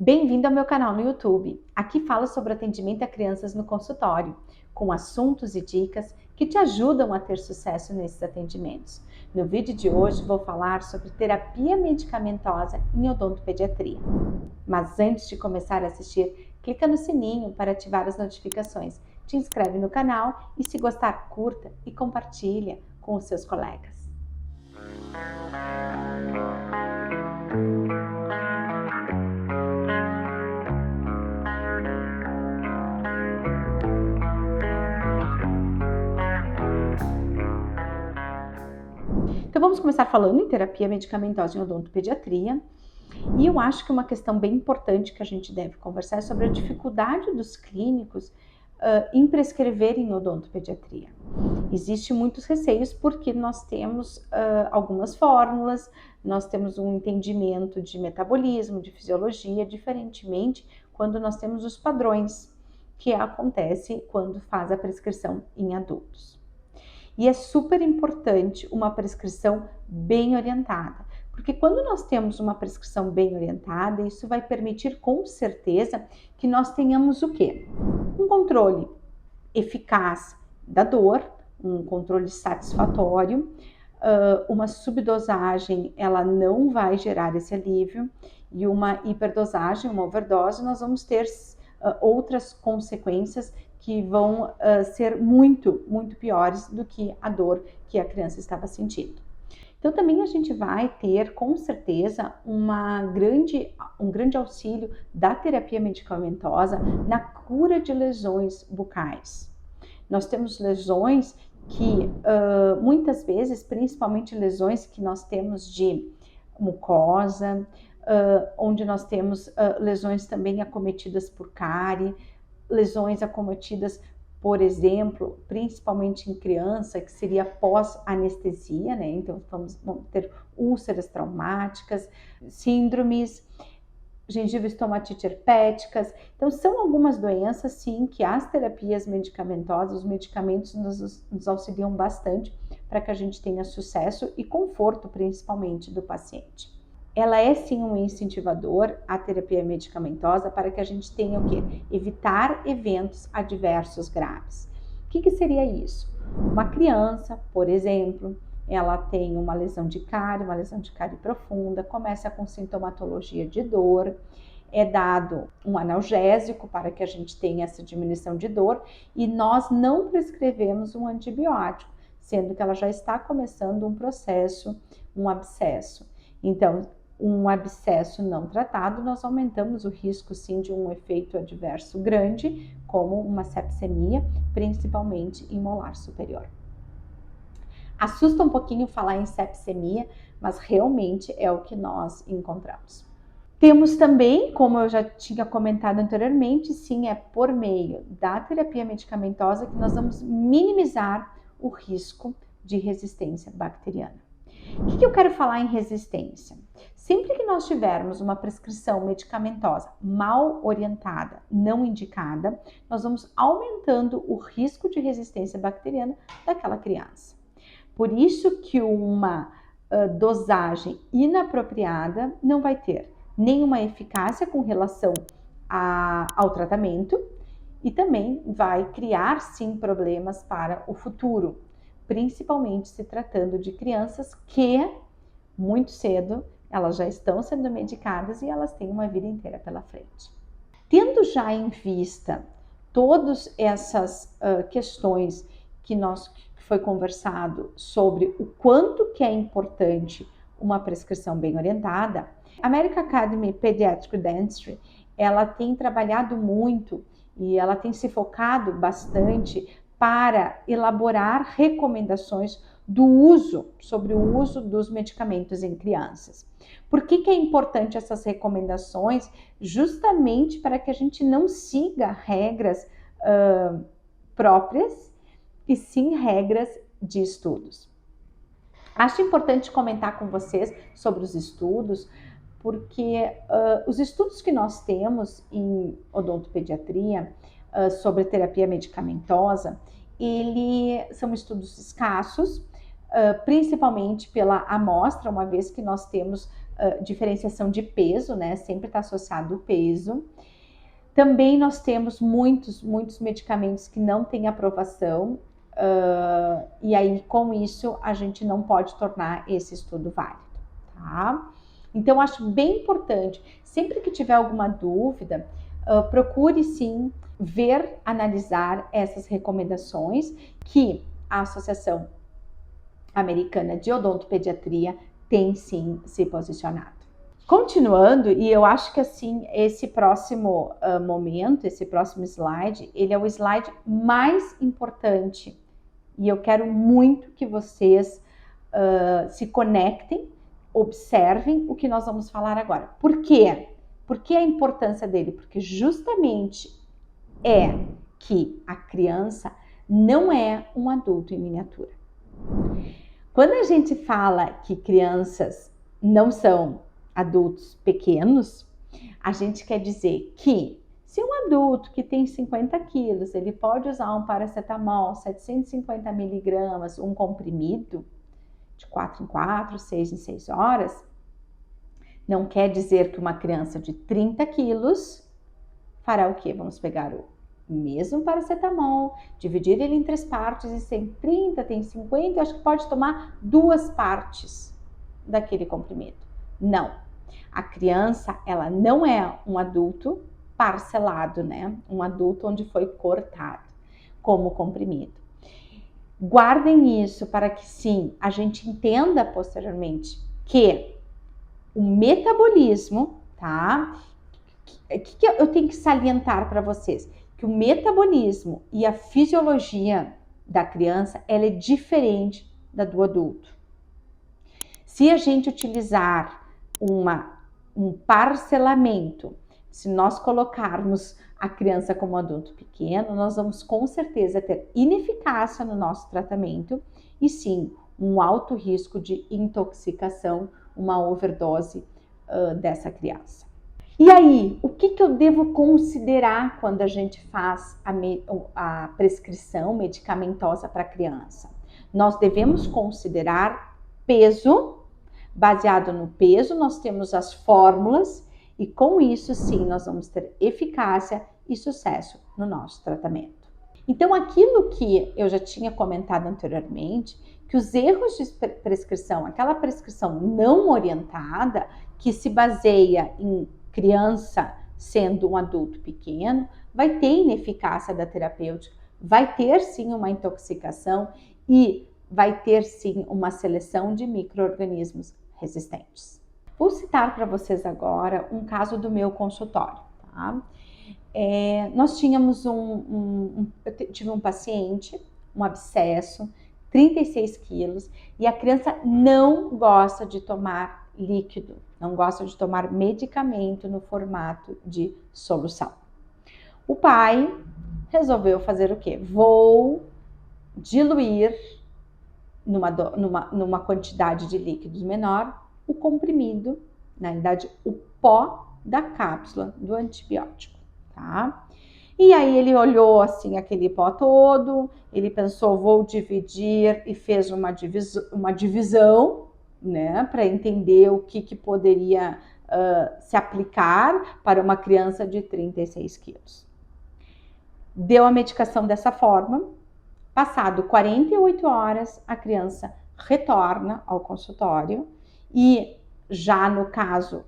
Bem-vindo ao meu canal no YouTube. Aqui falo sobre atendimento a crianças no consultório, com assuntos e dicas que te ajudam a ter sucesso nesses atendimentos. No vídeo de hoje vou falar sobre terapia medicamentosa em odontopediatria. Mas antes de começar a assistir, clica no sininho para ativar as notificações. Te inscreve no canal e, se gostar, curta e compartilha com os seus colegas. Então vamos começar falando em terapia medicamentosa em odontopediatria. E eu acho que uma questão bem importante que a gente deve conversar é sobre a dificuldade dos clínicos em prescrever em odontopediatria. Existem muitos receios porque nós temos algumas fórmulas, nós temos um entendimento de metabolismo, de fisiologia, diferentemente quando nós temos os padrões, que acontece quando faz a prescrição em adultos. E é super importante uma prescrição bem orientada, porque quando nós temos uma prescrição bem orientada, isso vai permitir com certeza que nós tenhamos o quê? Um controle eficaz da dor, um controle satisfatório, uma subdosagem ela não vai gerar esse alívio, e uma hiperdosagem, uma overdose, nós vamos ter outras consequências que vão ser muito piores do que a dor que a criança estava sentindo. Então também a gente vai ter com certeza um grande auxílio da terapia medicamentosa na cura de lesões bucais. Nós temos lesões que muitas vezes, principalmente lesões que nós temos de mucosa, onde nós temos lesões também acometidas por cárie, lesões acometidas, por exemplo, principalmente em criança, que seria pós-anestesia, né? Então vamos ter úlceras traumáticas, síndromes, gengiva-estomatite herpéticas. Então são algumas doenças, sim, que as terapias medicamentosas, os medicamentos nos auxiliam bastante para que a gente tenha sucesso e conforto, principalmente, do paciente. Ela é sim um incentivador, a terapia medicamentosa, para que a gente tenha o quê? Evitar eventos adversos graves. O que seria isso? Uma criança, por exemplo, ela tem uma lesão de cárie profunda, começa com sintomatologia de dor, é dado um analgésico para que a gente tenha essa diminuição de dor e nós não prescrevemos um antibiótico, sendo que ela já está começando um processo, um abscesso. Então, um abscesso não tratado, nós aumentamos o risco sim de um efeito adverso grande, como uma sepsemia, principalmente em molar superior. Assusta um pouquinho falar em sepsemia, mas realmente é o que nós encontramos. Temos também, como eu já tinha comentado anteriormente, sim, é por meio da terapia medicamentosa que nós vamos minimizar o risco de resistência bacteriana. O que eu quero falar em resistência? Sempre que nós tivermos uma prescrição medicamentosa mal orientada, não indicada, nós vamos aumentando o risco de resistência bacteriana daquela criança. Por isso que uma dosagem inapropriada não vai ter nenhuma eficácia com relação ao tratamento e também vai criar sim problemas para o futuro, principalmente se tratando de crianças que muito cedo elas já estão sendo medicadas e elas têm uma vida inteira pela frente. Tendo já em vista todas essas questões que foi conversado sobre o quanto que é importante uma prescrição bem orientada, a American Academy Pediatric Dentistry, ela tem trabalhado muito e ela tem se focado bastante para elaborar recomendações sobre o uso dos medicamentos em crianças. Por que é importante essas recomendações? Justamente para que a gente não siga regras próprias e sim regras de estudos. Acho importante comentar com vocês sobre os estudos, porque os estudos que nós temos em odontopediatria sobre terapia medicamentosa, são estudos escassos, principalmente pela amostra, uma vez que nós temos diferenciação de peso, né? Sempre está associado o peso. Também nós temos muitos medicamentos que não têm aprovação, e aí com isso a gente não pode tornar esse estudo válido, tá? Então acho bem importante, sempre que tiver alguma dúvida, procure sim ver, analisar essas recomendações que a Associação Americana de Odontopediatria tem sim se posicionado. Continuando, e eu acho que assim, esse próximo momento, esse próximo slide, ele é o slide mais importante e eu quero muito que vocês se conectem, observem o que nós vamos falar agora. Por quê? Por que a importância dele? Porque justamente é que a criança não é um adulto em miniatura. Quando a gente fala que crianças não são adultos pequenos, a gente quer dizer que se um adulto que tem 50 quilos, ele pode usar um paracetamol 750 miligramas, um comprimido de 4 em 4, 6 em 6 horas, não quer dizer que uma criança de 30 quilos fará o quê? Vamos pegar o mesmo paracetamol, dividir ele em 3 partes, e se tem 30, tem 50, eu acho que pode tomar 2 partes daquele comprimido. Não, a criança, ela não é um adulto parcelado, né? Um adulto onde foi cortado como comprimido. Guardem isso para que sim, a gente entenda posteriormente que o metabolismo, tá? O que eu tenho que salientar para vocês? Que o metabolismo e a fisiologia da criança, ela é diferente da do adulto. Se a gente utilizar um parcelamento, se nós colocarmos a criança como adulto pequeno, nós vamos com certeza ter ineficácia no nosso tratamento e sim, um alto risco de intoxicação, uma overdose dessa criança. E aí, o que eu devo considerar quando a gente faz a prescrição medicamentosa para a criança? Nós devemos considerar peso. Baseado no peso, nós temos as fórmulas e com isso, sim, nós vamos ter eficácia e sucesso no nosso tratamento. Então, aquilo que eu já tinha comentado anteriormente, que os erros de prescrição, aquela prescrição não orientada, que se baseia em criança sendo um adulto pequeno, vai ter ineficácia da terapêutica, vai ter sim uma intoxicação e vai ter sim uma seleção de micro-organismos resistentes. Vou citar para vocês agora um caso do meu consultório, tá? Nós tínhamos eu tive um paciente, um abscesso, 36 quilos, e a criança não gosta de tomar líquido, não gosta de tomar medicamento no formato de solução. O pai resolveu fazer o quê? Vou diluir numa quantidade de líquidos menor o comprimido, na realidade o pó da cápsula do antibiótico, tá? E aí ele olhou assim aquele pó todo, ele pensou, vou dividir, e fez uma divisão, né, para entender o que poderia se aplicar para uma criança de 36 quilos. Deu a medicação dessa forma, passado 48 horas, a criança retorna ao consultório e já no caso,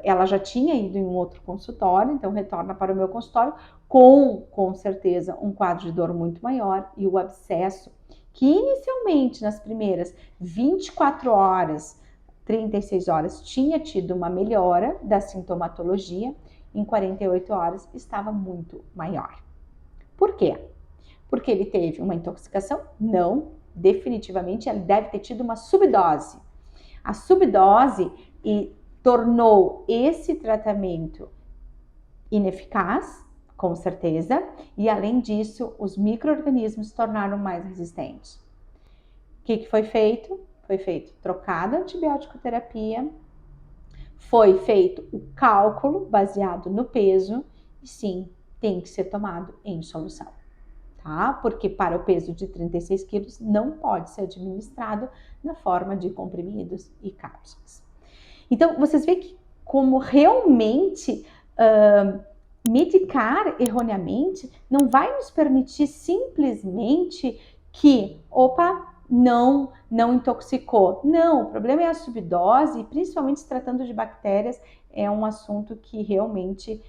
ela já tinha ido em um outro consultório, então retorna para o meu consultório com certeza um quadro de dor muito maior e o abscesso, que inicialmente nas primeiras 24 horas, 36 horas, tinha tido uma melhora da sintomatologia, em 48 horas estava muito maior. Por quê? Porque ele teve uma intoxicação? Não, definitivamente ele deve ter tido uma subdose. A subdose tornou esse tratamento ineficaz, com certeza, e além disso, os micro-organismos se tornaram mais resistentes. O que foi feito? Foi feito trocada a antibiótico-terapia, foi feito o cálculo baseado no peso, e sim, tem que ser tomado em solução. Tá? Porque para o peso de 36 quilos não pode ser administrado na forma de comprimidos e cápsulas. Então, vocês veem que como realmente medicar erroneamente não vai nos permitir simplesmente que, não intoxicou. Não, o problema é a subdose, e principalmente se tratando de bactérias, é um assunto que realmente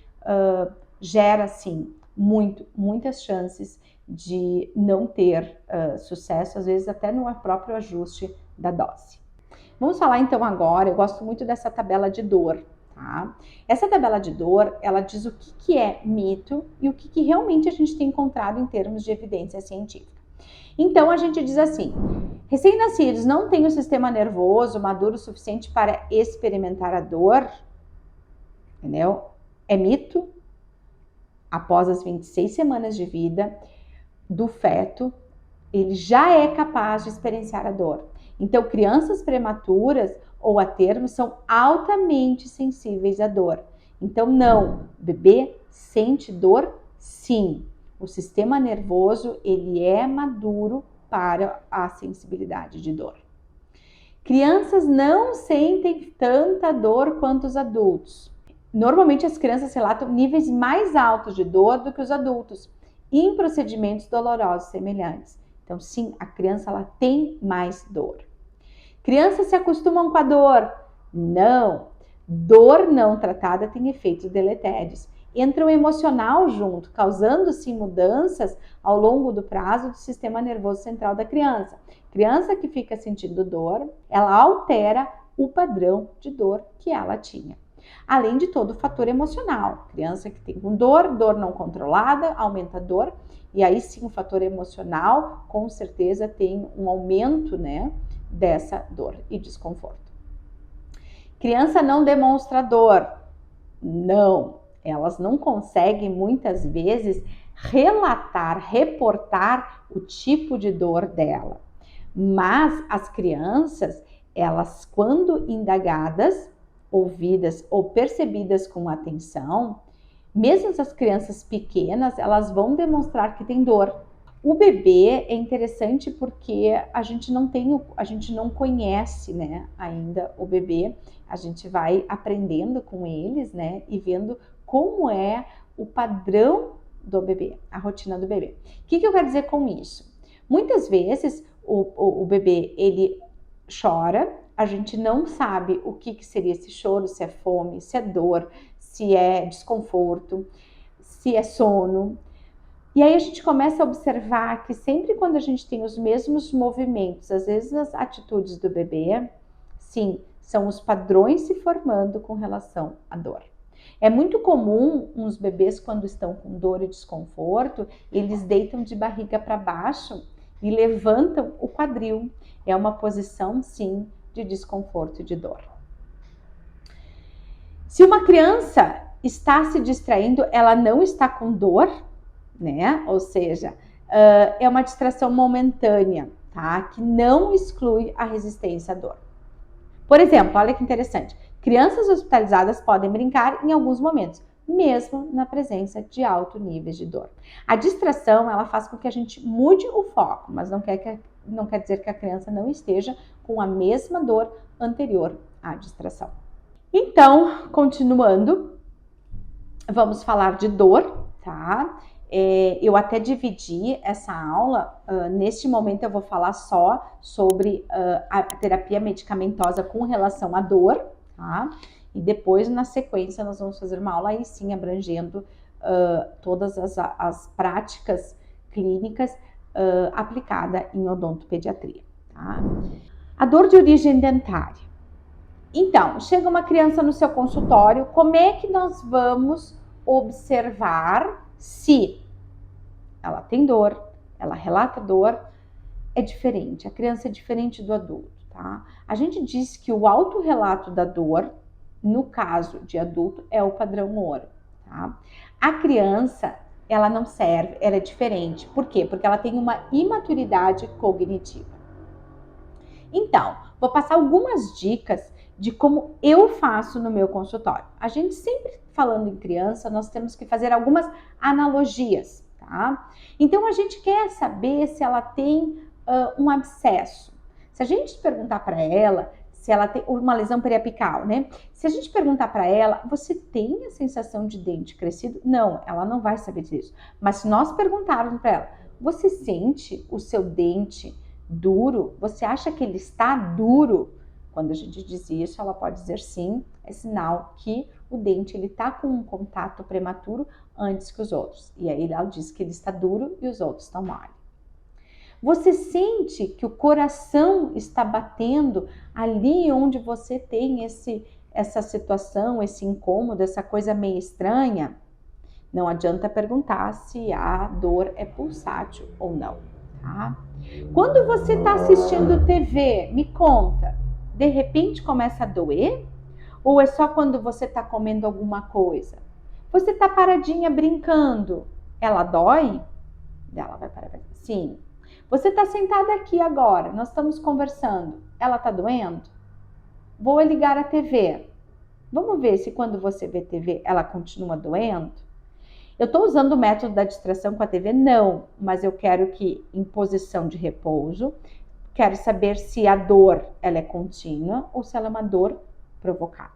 gera, assim, muitas chances de não ter sucesso, às vezes até no próprio ajuste da dose. Vamos falar então agora, eu gosto muito dessa tabela de dor, tá? Essa tabela de dor, ela diz o que é mito e o que realmente a gente tem encontrado em termos de evidência científica. Então, a gente diz assim, recém-nascidos não têm o sistema nervoso maduro o suficiente para experimentar a dor, entendeu? É mito. Após as 26 semanas de vida do feto, ele já é capaz de experienciar a dor. Então, crianças prematuras ou a termo são altamente sensíveis à dor. Então, não, o bebê sente dor, sim. O sistema nervoso, ele é maduro para a sensibilidade de dor. Crianças não sentem tanta dor quanto os adultos. Normalmente, as crianças relatam níveis mais altos de dor do que os adultos, em procedimentos dolorosos semelhantes. Então, sim, a criança ela tem mais dor. Crianças se acostumam com a dor? Não. Dor não tratada tem efeitos deletérios. Entra o emocional junto, causando sim mudanças ao longo do prazo do sistema nervoso central da criança. Criança que fica sentindo dor, ela altera o padrão de dor que ela tinha. Além de todo o fator emocional. Criança que tem com dor não controlada, aumenta a dor. E aí sim o fator emocional, com certeza, tem um aumento, né, dessa dor e desconforto. Criança não demonstra dor. Não. Elas não conseguem, muitas vezes, reportar o tipo de dor dela. Mas as crianças, elas, quando indagadas, ouvidas ou percebidas com atenção, mesmo as crianças pequenas, elas vão demonstrar que tem dor. O bebê é interessante porque a gente não conhece, né, ainda o bebê. A gente vai aprendendo com eles, né, e vendo como é o padrão do bebê, a rotina do bebê. O que eu quero dizer com isso? Muitas vezes o bebê, ele chora, a gente não sabe o que seria esse choro, se é fome, se é dor, se é desconforto, se é sono. E aí a gente começa a observar que sempre quando a gente tem os mesmos movimentos, às vezes as atitudes do bebê, sim, são os padrões se formando com relação à dor. É muito comum uns bebês, quando estão com dor e desconforto, eles deitam de barriga para baixo e levantam o quadril. É uma posição, sim, de desconforto e de dor. Se uma criança está se distraindo, ela não está com dor, né? Ou seja, é uma distração momentânea, tá? Que não exclui a resistência à dor. Por exemplo, olha que interessante. Crianças hospitalizadas podem brincar em alguns momentos, mesmo na presença de alto níveis de dor. A distração, ela faz com que a gente mude o foco, mas não quer dizer que a criança não esteja com a mesma dor anterior à distração. Então, continuando, vamos falar de dor, tá? Eu até dividi essa aula, neste momento eu vou falar só sobre a terapia medicamentosa com relação à dor, tá? E depois, na sequência, nós vamos fazer uma aula aí sim, abrangendo todas as práticas clínicas aplicada em odontopediatria, tá? A dor de origem dentária. Então, chega uma criança no seu consultório, como é que nós vamos observar se ela tem dor, ela relata dor? É diferente, a criança é diferente do adulto, tá? A gente diz que o autorrelato da dor, no caso de adulto, é o padrão ouro, tá? A criança, ela não serve, ela é diferente. Por quê? Porque ela tem uma imaturidade cognitiva. Então, vou passar algumas dicas de como eu faço no meu consultório. A gente sempre falando em criança, nós temos que fazer algumas analogias, tá? Então, a gente quer saber se ela tem um abscesso. Se a gente perguntar para ela se ela tem uma lesão periapical, né? Se a gente perguntar para ela, você tem a sensação de dente crescido? Não, ela não vai saber disso. Mas se nós perguntarmos para ela, você sente o seu dente duro? Você acha que ele está duro? Quando a gente diz isso, ela pode dizer sim, é sinal que o dente ele está com um contato prematuro antes que os outros. E aí ela diz que ele está duro e os outros estão mole. Você sente que o coração está batendo ali onde você tem essa situação, esse incômodo, essa coisa meio estranha? Não adianta perguntar se a dor é pulsátil ou não, tá? Quando você está assistindo TV, me conta, de repente começa a doer? Ou é só quando você está comendo alguma coisa? Você está paradinha brincando, ela dói? Ela vai parar. Sim. Você está sentada aqui agora, nós estamos conversando, ela está doendo? Vou ligar a TV. Vamos ver se quando você vê TV ela continua doendo? Eu estou usando o método da distração com a TV? Não, mas eu quero que em posição de repouso, quero saber se a dor ela é contínua ou se ela é uma dor provocada.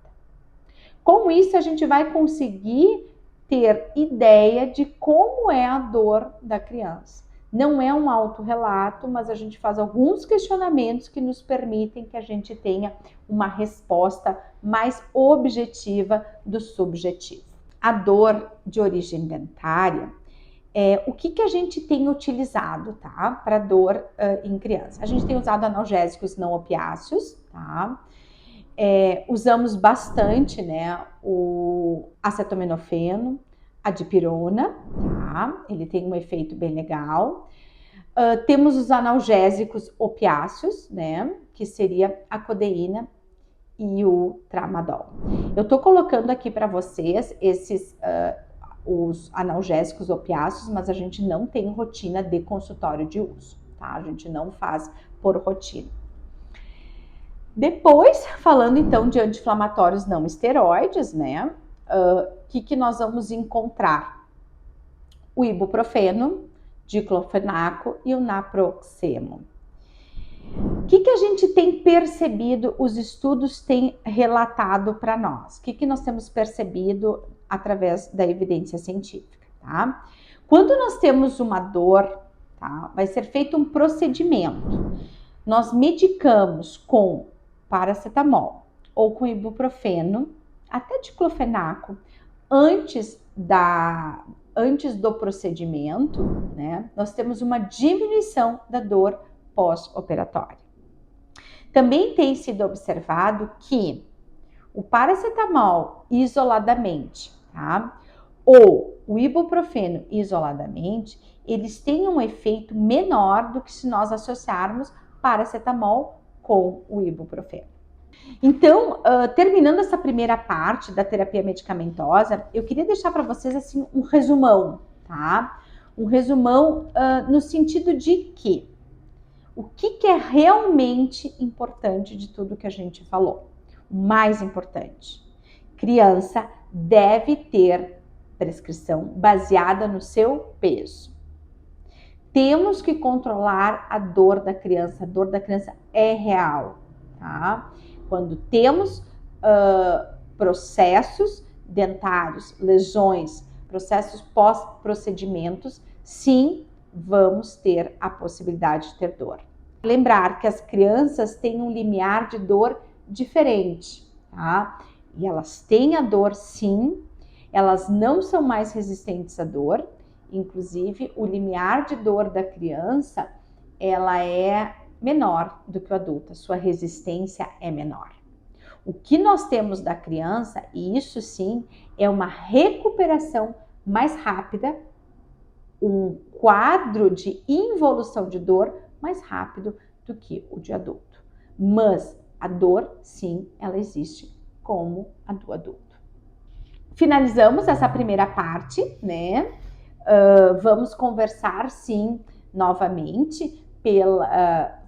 Com isso a gente vai conseguir ter ideia de como é a dor da criança. Não é um autorrelato, mas a gente faz alguns questionamentos que nos permitem que a gente tenha uma resposta mais objetiva do subjetivo. A dor de origem dentária, o que a gente tem utilizado, tá? Para dor em criança. A gente tem usado analgésicos não opiáceos, tá? Usamos bastante, né, o acetaminofeno, a dipirona, tá? Ele tem um efeito bem legal. Temos os analgésicos opiáceos, né, que seria a codeína e o tramadol. Eu tô colocando aqui para vocês esses os analgésicos opiáceos, mas a gente não tem rotina de consultório de uso, tá? A gente não faz por rotina. Depois, falando então de anti-inflamatórios não esteroides, né? Que nós vamos encontrar? O ibuprofeno, diclofenaco e o naproxeno. O que a gente tem percebido, os estudos têm relatado para nós? O que nós temos percebido através da evidência científica, tá? Quando nós temos uma dor, tá? Vai ser feito um procedimento. Nós medicamos com paracetamol ou com ibuprofeno, até diclofenaco, antes do procedimento, né? Nós temos uma diminuição da dor pós-operatória. Também tem sido observado que o paracetamol isoladamente, tá? Ou o ibuprofeno isoladamente, eles têm um efeito menor do que se nós associarmos paracetamol com o ibuprofeno. Então, terminando essa primeira parte da terapia medicamentosa, eu queria deixar para vocês assim um resumão, tá? Um resumão no sentido de que o que é realmente importante de tudo que a gente falou? O mais importante, criança deve ter prescrição baseada no seu peso. Temos que controlar a dor da criança. A dor da criança é real, tá? Quando temos processos dentários, lesões, processos pós-procedimentos, sim, vamos ter a possibilidade de ter dor. Lembrar que as crianças têm um limiar de dor diferente, tá? E elas têm a dor, sim, elas não são mais resistentes à dor. Inclusive, o limiar de dor da criança, ela é menor do que o adulto, a sua resistência é menor. O que nós temos da criança, e isso sim, é uma recuperação mais rápida, um quadro de involução de dor mais rápido do que o de adulto. Mas a dor, sim, ela existe como a do adulto. Finalizamos essa primeira parte, né? Vamos conversar, sim, novamente,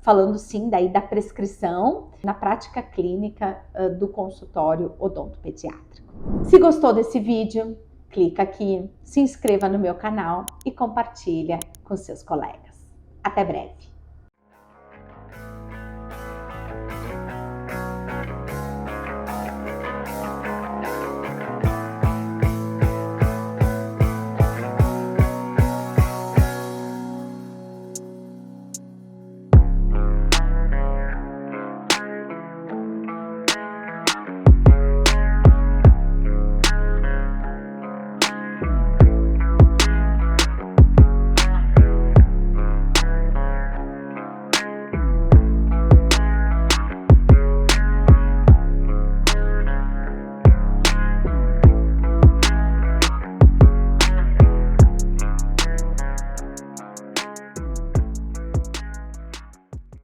falando, sim, daí da prescrição na prática clínica do consultório odontopediátrico. Se gostou desse vídeo, clica aqui, se inscreva no meu canal e compartilha com seus colegas. Até breve!